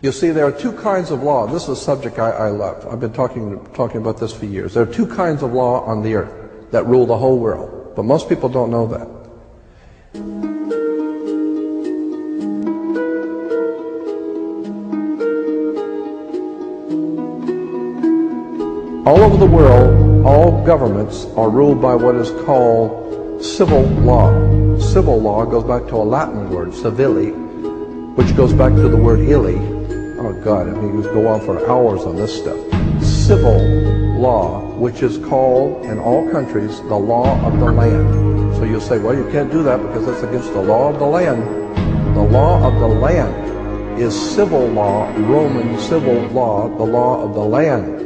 You see, there are two kinds of law. This is a subject I love. I've been talking about this for years. There are two kinds of law on the earth that rule the whole world, but most people don't know that. All over the world, all governments are ruled by what is called civil law. Civil law goes back to a Latin word, civili, which goes back to the word illy. Oh God, I mean, you could go on for hours on this stuff. Civil law, which is called in all countries the law of the land. So you'll say, well, you can't do that because that's against the law of the land. The law of the land is civil law, Roman civil law, the law of the land.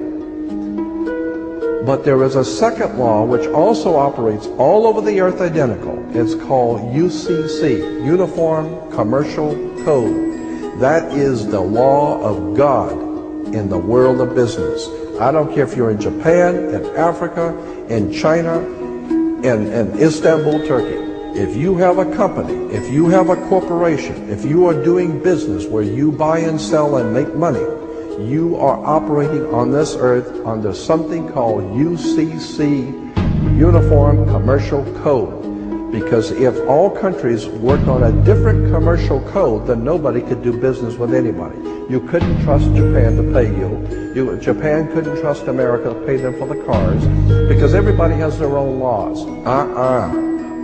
But there is a second law which also operates all over the earth identical. It's called UCC, Uniform Commercial Code. That is the law of God in the world of business. I don't care if you're in Japan, in Africa, in China, in Istanbul, Turkey. If you have a company, if you have a corporation, if you are doing business where you buy and sell and make money, you are operating on this earth under something called UCC, Uniform Commercial Code. Because if all countries worked on a different commercial code, then nobody could do business with anybody. You couldn't trust Japan to pay you. Japan couldn't trust America to pay them for the cars, because everybody has their own laws.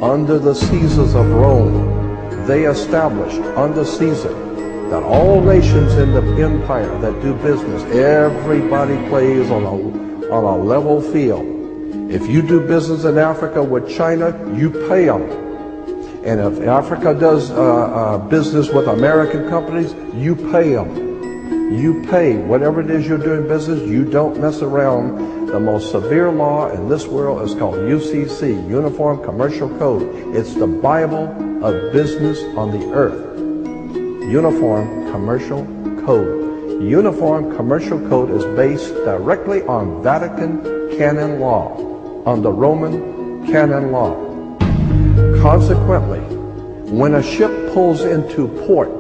Under the Caesars of Rome, they established under Caesar that all nations in the empire that do business, everybody plays on a level field. If you do business in Africa with China, you pay them. And if Africa does business with American companies, you pay them. You pay whatever it is you're doing business. You don't mess around. The most severe law in this world is called UCC, Uniform Commercial Code. It's the Bible of business on the earth. Uniform Commercial Code. Uniform Commercial Code is based directly on Vatican canon law, on the Roman canon law. Consequently, when a ship pulls into port,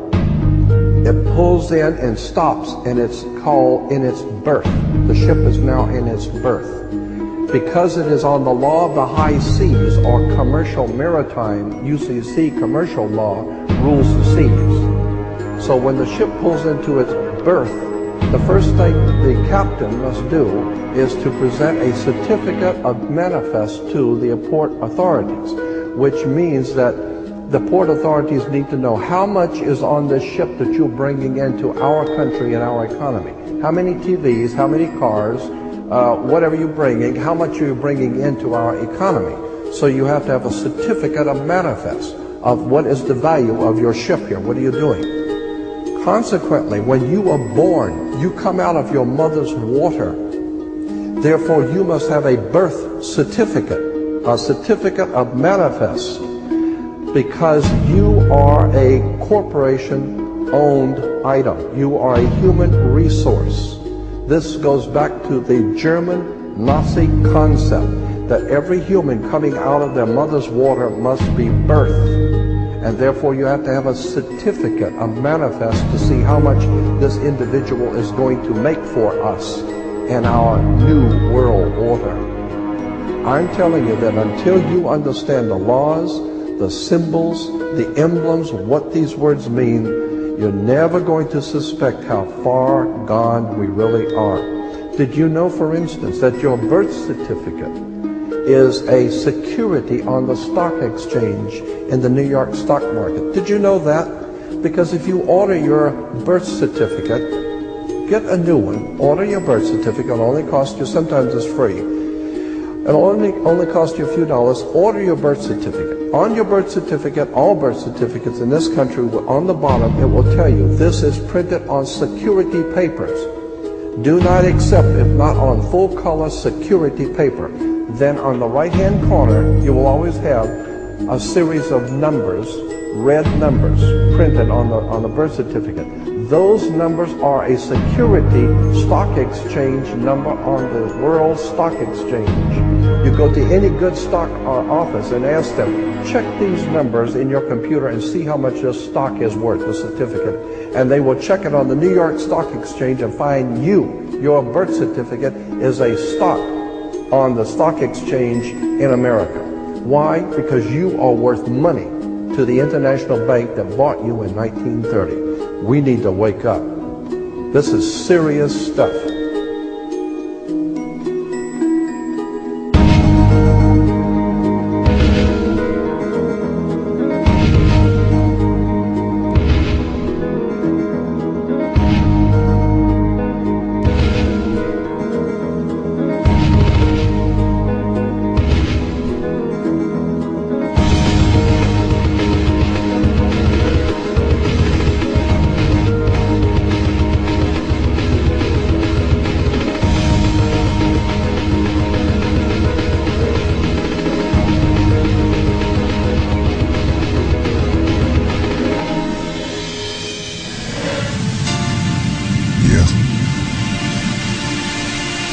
it pulls in and stops, and it's called in its berth. The ship is now in its berth. Because it is on the law of the high seas, or commercial maritime, UCC commercial law rules the seas. So when the ship pulls into its berth, the first thing the captain must do is to present a certificate of manifest to the port authorities, which means that the port authorities need to know how much is on this ship that you're bringing into our country and our economy. How many TVs, how many cars, whatever you're bringing, how much are you bringing into our economy. So you have to have a certificate of manifest of what is the value of your ship here. What are you doing? Consequently, when you are born, you come out of your mother's water. Therefore, you must have a birth certificate, a certificate of manifest, because you are a corporation-owned item. You are a human resource. This goes back to the German Nazi concept that every human coming out of their mother's water must be birthed. And therefore you have to have a certificate, a manifest, to see how much this individual is going to make for us in our new world order. I'm telling you that until you understand the laws, the symbols, the emblems, what these words mean, you're never going to suspect how far gone we really are. Did you know, for instance, that your birth certificate is a security on the stock exchange in the New York stock market? Did you know that? Because if you order your birth certificate, get a new one, order your birth certificate, it'll only cost you, sometimes it's free, it'll only cost you a few dollars. Order your birth certificate. On your birth certificate, all birth certificates in this country, on the bottom, it will tell you this is printed on security papers. Do not accept if not on full color security paper. Then on the right hand corner, you will always have a series of numbers, red numbers, printed on the birth certificate. Those numbers are a security stock exchange number on the World Stock Exchange. You go to any good stock office and ask them, check these numbers in your computer and see how much your stock is worth, the certificate. And they will check it on the New York Stock Exchange and find your birth certificate is a stock on the stock exchange in America. Why? Because you are worth money to the international bank that bought you in 1930. We need to wake up. This is serious stuff.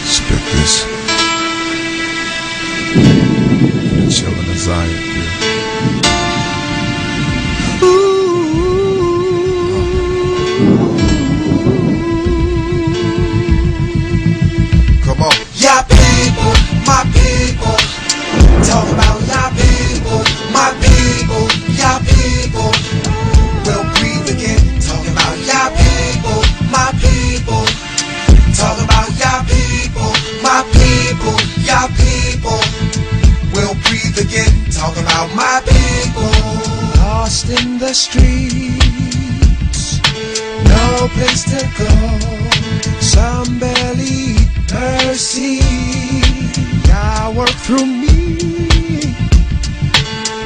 Spit this. The children of Zion. Come on. Ya people, my people. Talk about ya people, my people. Ya people will breathe again. Talking about ya people, my people. Talk about ya people, my people. Ya people will breathe again. Talk about my people. Lost in the streets, no place to go. Some barely eat mercy. God work through me.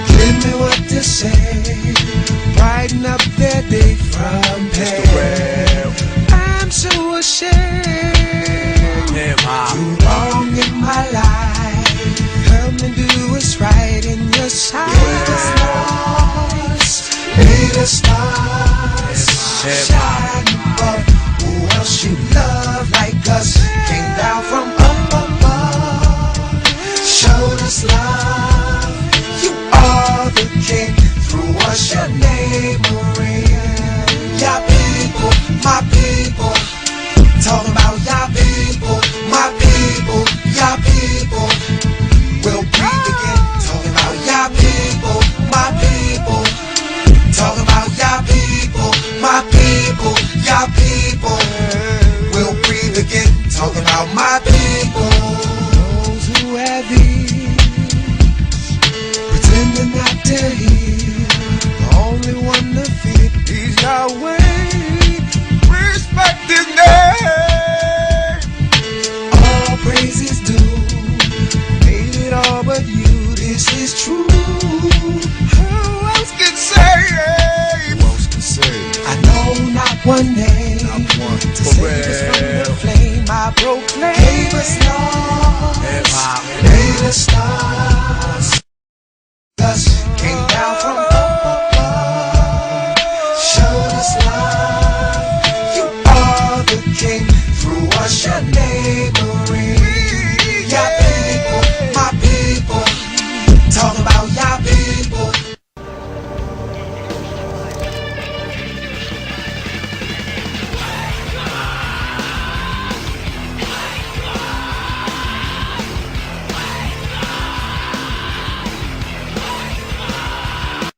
Give me what to say. Brighten up their day from pain. I'm so ashamed. Too long in my life. Help me do what's right in your sight. Made us stars. Shine above. Who else you love like us? Came down from up above. Showed us love. You are the king. Through us your name will ring. Ya people, my people. Talk about ya people, my people. Ya people will breathe again. Talk about ya people, my people. Talk about ya people, my people. Ya people will breathe again. Talk about my people. Those who have ears, pretending not to hear. The only one to fear is Yahweh. Respect His name. All praise is due. Made it all but you. This is true. Who else can say? Who else can say? I know not one name. Not one. To save us from the flame, I proclaim. Gave us laws, made us stars. Thus came down from up above. Showed us love. You are the king. Through us your name will ring. Ya people, my people. Talk about ya people.